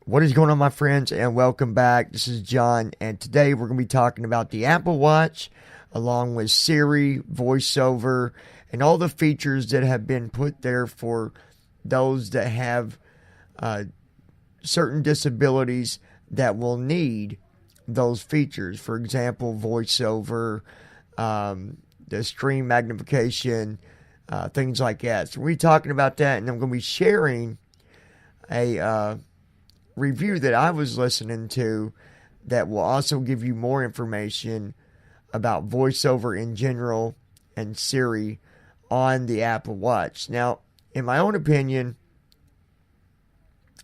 What is going on, my friends, and welcome back. This is John, and today we're going to be talking about the Apple Watch, along with Siri, Voiceover, and all the features that have been put there for those that have certain disabilities that will need those features. For example, Voiceover, the screen magnification, things like that. So we're talking about that, and I'm going to be sharing a review that I was listening to that will also give you more information about VoiceOver in general and Siri on the Apple Watch. Now, in my own opinion,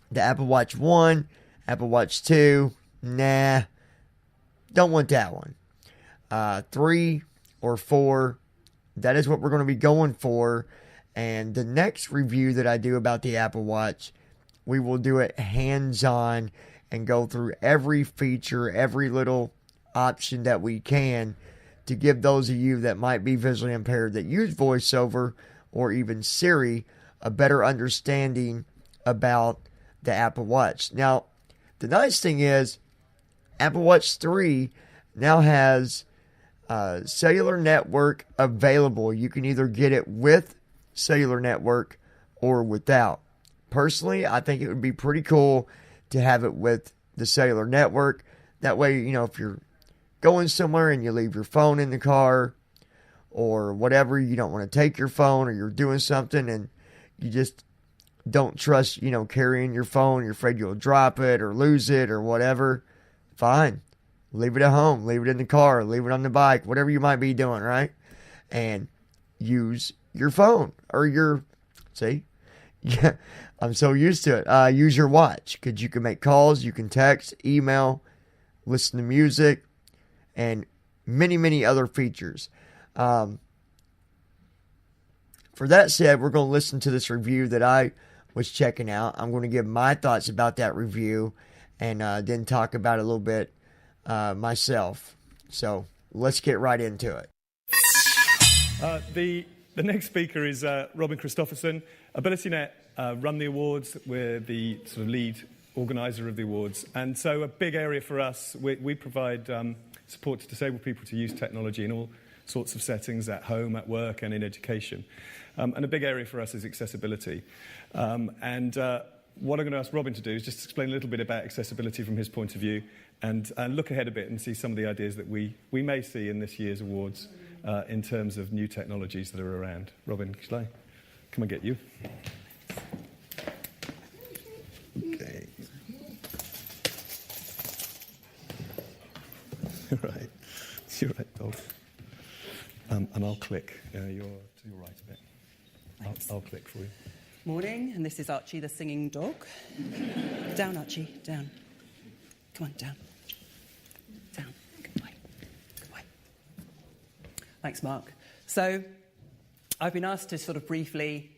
the Apple Watch 1, Apple Watch 2, nah, don't want that one. 3 or 4, that is what we're going to be going for. And the next review that I do about the Apple Watch, we will do it hands-on and go through every feature, every little option that we can to give those of you that might be visually impaired that use VoiceOver or even Siri a better understanding about the Apple Watch. Now, the nice thing is Apple Watch 3 now has cellular network available. You can either get it with cellular network or without. Personally, I think it would be pretty cool to have it with the cellular network. That way, you know, if you're going somewhere and you leave your phone in the car or whatever, you don't want to take your phone, or you're doing something and you just don't trust, you know, carrying your phone, you're afraid you'll drop it or lose it or whatever, fine. Leave it at home, leave it in the car, leave it on the bike, whatever you might be doing, right? And use your phone or your, yeah, I'm so used to it. Use your watch, because you can make calls, you can text, email, listen to music, and many, many other features. For that said, we're going to listen to this review that I was checking out. I'm going to give my thoughts about that review and then talk about it a little bit myself. So let's get right into it. The next speaker is Robin Christopherson. AbilityNet run the awards. We're the sort of lead organizer of the awards. And so a big area for us, we provide support to disabled people to use technology in all sorts of settings, at home, at work, and in education. And a big area for us is accessibility. What I'm going to ask Robin to do is just explain a little bit about accessibility from his point of view, and look ahead a bit and see some of the ideas that we may see in this year's awards in terms of new technologies that are around. Robin, shall I come and get you? Okay. Right. You're right, dog. And I'll click. You're to your right a bit. I'll click for you. Morning, and this is Archie, the singing dog. Down, Archie, down. Come on, down. Down. Good boy. Good boy. Thanks, Mark. So, I've been asked to sort of briefly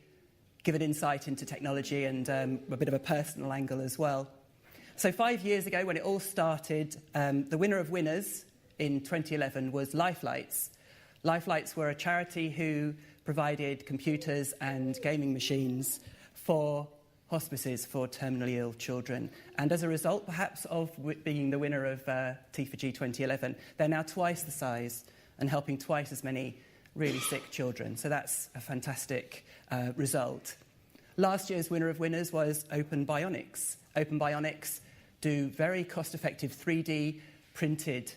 give an insight into technology and a bit of a personal angle as well. So 5 years ago, when it all started, the winner of winners in 2011 was Lifelights. Lifelights were a charity who provided computers and gaming machines for hospices for terminally ill children. And as a result, perhaps, of being the winner of T4G 2011, they're now twice the size and helping twice as many really sick children. So that's a fantastic result. Last year's winner of winners was Open Bionics. Open Bionics do very cost-effective 3D printed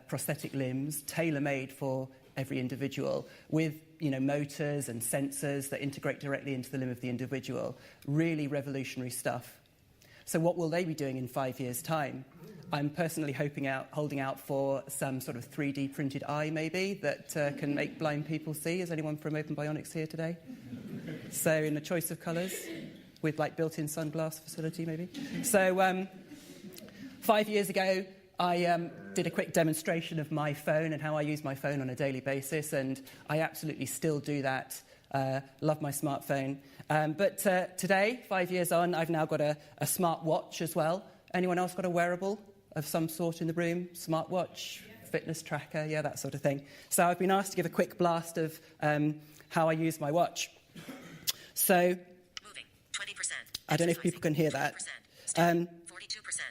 prosthetic limbs, tailor-made for every individual, with motors and sensors that integrate directly into the limb of the individual. Really revolutionary stuff. So what will they be doing in 5 years' time? I'm personally holding out for some sort of 3D printed eye, maybe, that can make blind people see. Is anyone from Open Bionics here today? So in a choice of colours, with like built-in sunglass facility, maybe. So 5 years ago, I did a quick demonstration of my phone and how I use my phone on a daily basis, and I absolutely still do that. Love my smartphone. But today, 5 years on, I've now got a smart watch as well. Anyone else got a wearable of some sort in the room? Smartwatch, fitness tracker, yeah, that sort of thing. So I've been asked to give a quick blast of how I use my watch. So, moving, 20%. I don't know if people can hear that. 42%.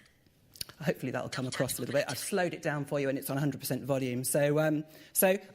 Hopefully that'll come across a little bit. I've slowed it down for you and it's on 100% volume. So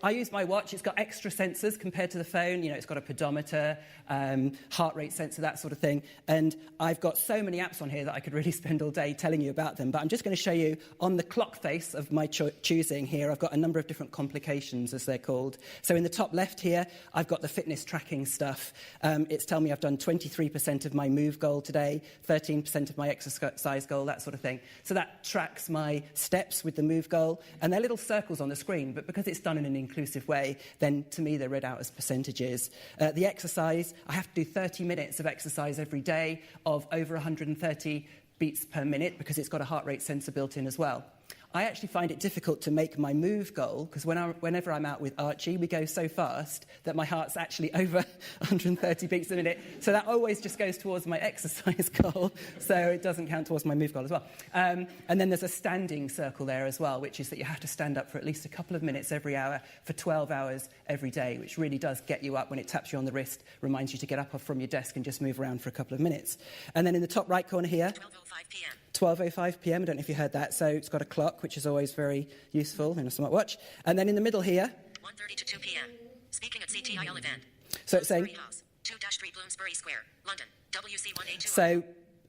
I use my watch. It's got extra sensors compared to the phone. You know, it's got a pedometer, heart rate sensor, that sort of thing. And I've got so many apps on here that I could really spend all day telling you about them. But I'm just going to show you on the clock face of my choosing here, I've got a number of different complications, as they're called. So in the top left here, I've got the fitness tracking stuff. It's telling me I've done 23% of my move goal today, 13% of my exercise goal, that sort of thing. So that tracks my steps with the move goal, and they're little circles on the screen, but because it's done in an inclusive way, then to me they're read out as percentages. The exercise, I have to do 30 minutes of exercise every day of over 130 beats per minute because it's got a heart rate sensor built in as well. I actually find it difficult to make my move goal because whenever I'm out with Archie, we go so fast that my heart's actually over 130 beats a minute. So that always just goes towards my exercise goal. So it doesn't count towards my move goal as well. And then there's a standing circle there as well, which is that you have to stand up for at least a couple of minutes every hour for 12 hours every day, which really does get you up when it taps you on the wrist, reminds you to get up from your desk and just move around for a couple of minutes. And then in the top right corner here, 12:05 p.m. 12:05 p.m. I don't know if you heard that. So it's got a clock, which is always very useful in a smartwatch. And then in the middle here, 1:30 to 2 p.m. Speaking at CTIL event. so it's saying, House, 2-3 Bloomsbury Square, London, WC1A2. so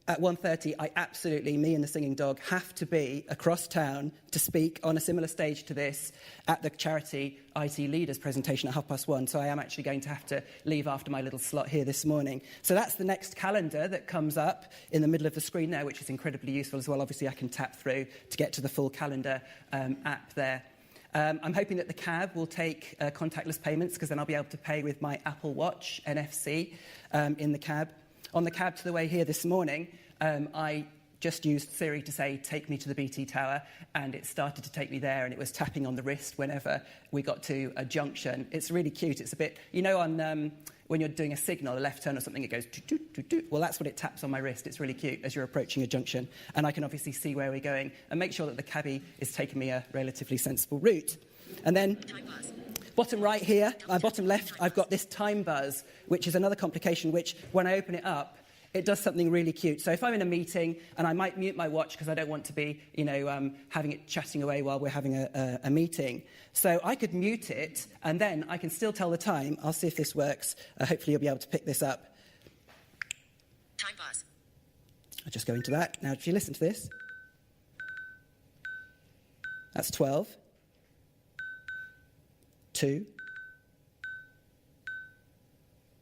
at 1:30, I absolutely, me and the singing dog, have to be across town to speak on a similar stage to this at the charity IT Leaders presentation at 1:30. So I am actually going to have to leave after my little slot here this morning. So that's the next calendar that comes up in the middle of the screen there, which is incredibly useful as well. Obviously, I can tap through to get to the full calendar app there. I'm hoping that the cab will take contactless payments because then I'll be able to pay with my Apple Watch NFC in the cab. On the cab to the way here this morning, I just used Siri to say, take me to the BT Tower, and it started to take me there, and it was tapping on the wrist whenever we got to a junction. It's really cute. It's a bit, you know, on when you're doing a signal, a left turn or something, it goes toot. Well, that's what it taps on my wrist. It's really cute as you're approaching a junction, and I can obviously see where we're going and make sure that the cabbie is taking me a relatively sensible route. And then bottom right here, bottom left, I've got this time buzz, which is another complication, which when I open it up, it does something really cute. So if I'm in a meeting, and I might mute my watch because I don't want to be, having it chatting away while we're having a meeting. So I could mute it, and then I can still tell the time. I'll see if this works. Hopefully you'll be able to pick this up. Time buzz. I'll just go into that. Now, if you listen to this, that's 12, 2,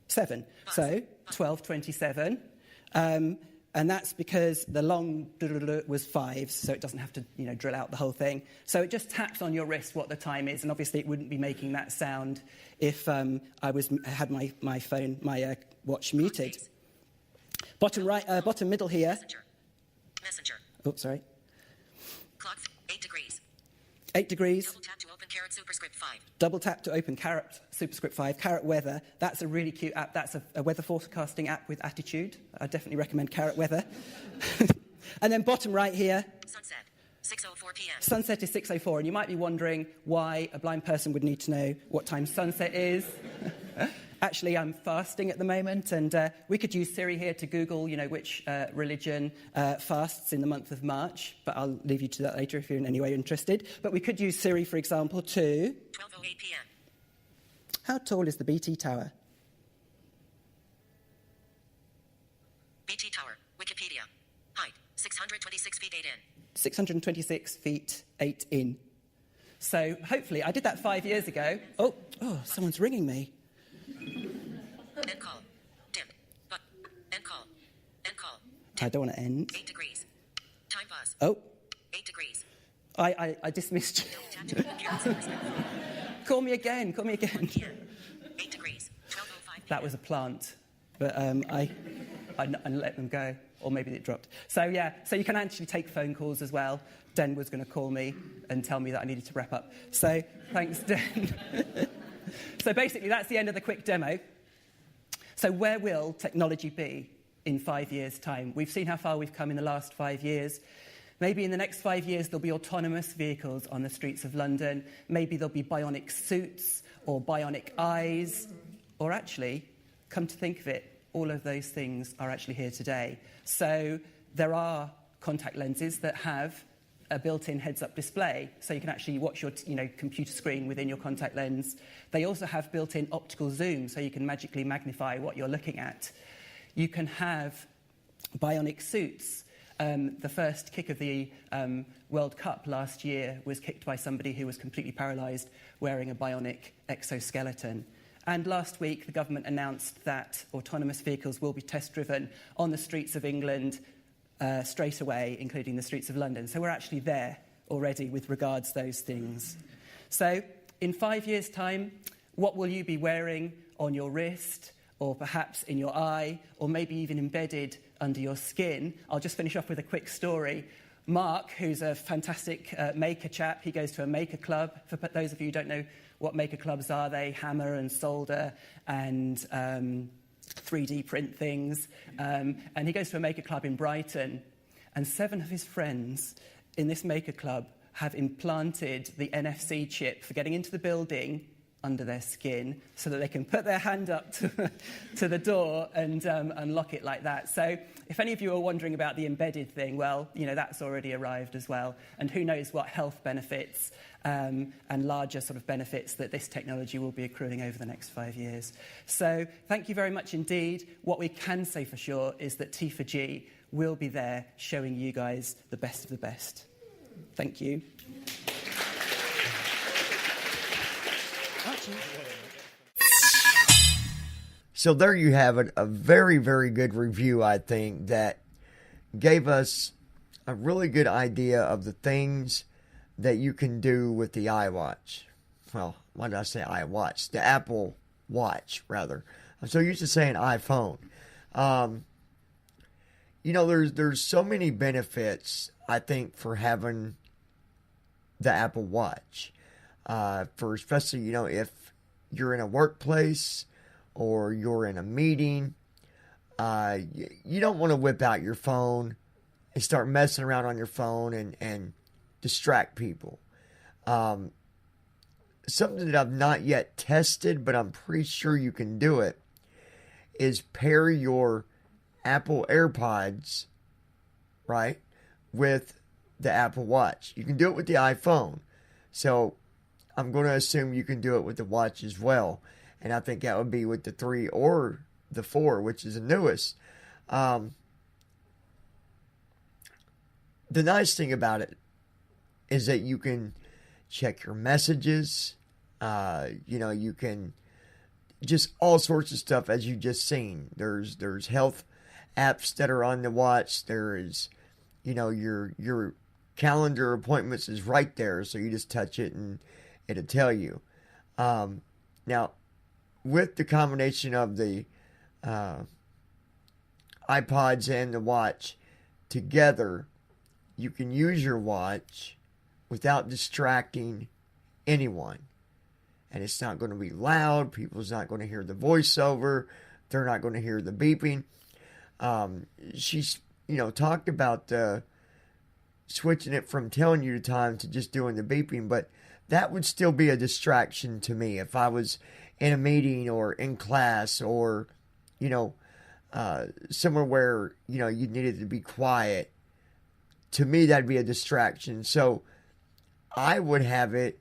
7. So 12:27. And that's because the long was 5, so it doesn't have to, drill out the whole thing. So it just taps on your wrist what the time is, and obviously it wouldn't be making that sound if I had my phone, my watch muted. Bottom right, bottom middle here. Messenger. Oh, sorry. Clock 8 degrees. 8 degrees. Double tap to open caret superscript 5. Double tap to open Carrot Superscript 5, Carrot Weather. That's a really cute app. That's a weather forecasting app with attitude. I definitely recommend Carrot Weather. And then bottom right here. Sunset, 6:04 p.m. Sunset is 6:04, and you might be wondering why a blind person would need to know what time sunset is. Actually, I'm fasting at the moment, and we could use Siri here to Google, which religion fasts in the month of March, but I'll leave you to that later if you're in any way interested. But we could use Siri, for example, to... 12:08 p.m. How tall is the BT Tower? BT Tower, Wikipedia. Height, 626 feet 8 in. 626 feet 8 in. So hopefully, I did that 5 years ago. Oh, someone's ringing me. End call. Dim. But. End call. End call. I don't want to end. 8 degrees. Time buzz. Oh. 8 degrees. I dismissed you. Call me again. 8 degrees. 12:05 p.m. That was a plant, but I let them go, or maybe it dropped. So you can actually take phone calls as well. Den was going to call me and tell me that I needed to wrap up. So thanks, Den. So basically, that's the end of the quick demo. So where will technology be in 5 years' time? We've seen how far we've come in the last 5 years. Maybe in the next 5 years, there'll be autonomous vehicles on the streets of London. Maybe there'll be bionic suits or bionic eyes. Or actually, come to think of it, all of those things are actually here today. So there are contact lenses that have a built-in heads-up display, so you can actually watch your computer screen within your contact lens. They also have built-in optical zoom, so you can magically magnify what you're looking at. You can have bionic suits. The first kick of the World Cup last year was kicked by somebody who was completely paralysed wearing a bionic exoskeleton. And last week, the government announced that autonomous vehicles will be test-driven on the streets of England straight away, including the streets of London. So we're actually there already with regards to those things. So in 5 years' time, what will you be wearing on your wrist, or perhaps in your eye, or maybe even embedded under your skin? I'll just finish off with a quick story. Mark, who's a fantastic maker chap, he goes to a maker club. For those of you who don't know what maker clubs are, they hammer and solder and 3D print things. And he goes to a maker club in Brighton, and 7 of his friends in this maker club have implanted the NFC chip for getting into the building under their skin, so that they can put their hand up to the door and unlock it like that. So if any of you are wondering about the embedded thing, well, that's already arrived as well. And who knows what health benefits and larger sort of benefits that this technology will be accruing over the next 5 years. So thank you very much indeed. What we can say for sure is that T4G will be there showing you guys the best of the best. Thank you. So there you have it, a very, very good review, I think, that gave us a really good idea of the things that you can do with the iWatch. Well, why did I say iWatch? The Apple Watch, rather. I'm so used to saying iPhone. There's so many benefits, I think, for having the Apple Watch. For especially, if you're in a workplace or you're in a meeting, you don't want to whip out your phone and start messing around on your phone and distract people. Something that I've not yet tested, but I'm pretty sure you can do it, is pair your Apple AirPods, right, with the Apple Watch. You can do it with the iPhone. So I'm going to assume you can do it with the watch as well. And I think that would be with the 3 or the 4, which is the newest. The nice thing about it is that you can check your messages. You can just all sorts of stuff, as you just seen. There's health apps that are on the watch. There is, your calendar appointments is right there. So you just touch it and it'll tell you. Now, with the combination of the iPods and the watch together, you can use your watch without distracting anyone. And it's not going to be loud. People's not going to hear the voiceover. They're not going to hear the beeping. She's, talked about switching it from telling you the time to just doing the beeping, but that would still be a distraction to me if I was in a meeting or in class or, somewhere where, you needed to be quiet. To me, that'd be a distraction. So I would have it,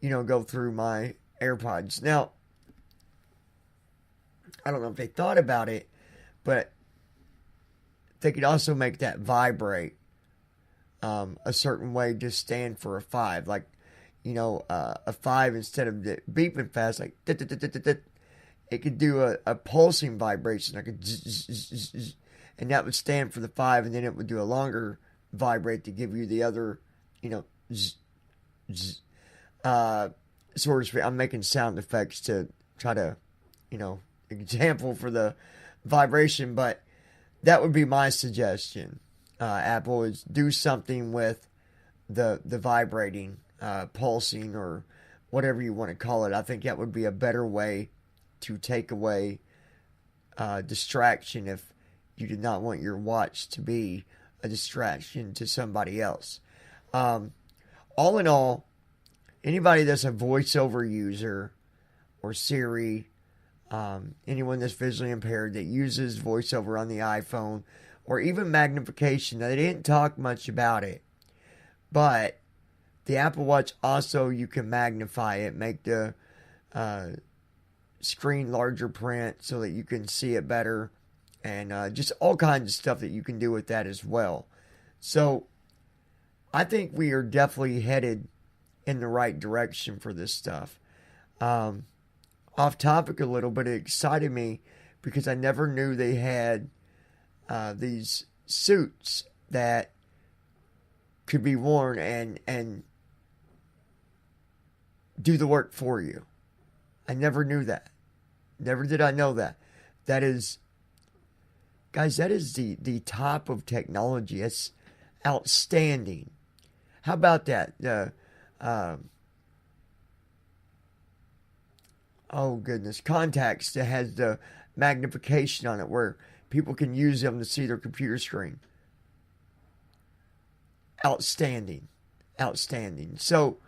go through my AirPods. Now, I don't know if they thought about it, but they could also make that vibrate a certain way, just stand for a 5. Like, a 5 instead of the beeping fast, like, it could do a pulsing vibration, like a zzz, and that would stand for the 5, and then it would do a longer vibrate to give you the other, zzz, zzz. Sort of speak. I'm making sound effects to try to, example for the vibration, but that would be my suggestion. Apple is do something with the vibrating, pulsing, or whatever you want to call it. I think that would be a better way to take away distraction if you did not want your watch to be a distraction to somebody else. All in all, anybody that's a voiceover user or Siri, anyone that's visually impaired that uses voiceover on the iPhone or even magnification. Now, they didn't talk much about it, but the Apple Watch also, you can magnify it, make the screen larger print so that you can see it better, and just all kinds of stuff that you can do with that as well. So I think we are definitely headed in the right direction for this stuff. Off topic a little, but it excited me because I never knew they had these suits that could be worn and do the work for you. I never knew that. Never did I know that. That is, guys, that is the top of technology. It's outstanding. How about that? Oh goodness, contacts that has the magnification on it where people can use them to see their computer screen. Outstanding. Outstanding. So,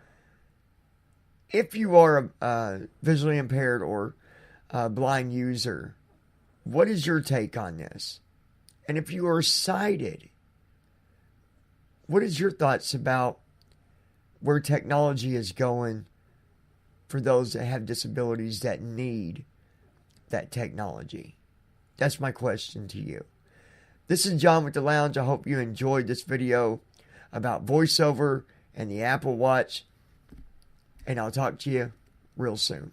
if you are a visually impaired or a blind user, what is your take on this? And if you are sighted, what is your thoughts about where technology is going for those that have disabilities that need that technology? That's my question to you. This is John with the Lounge. I hope you enjoyed this video about VoiceOver and the Apple Watch. And I'll talk to you real soon.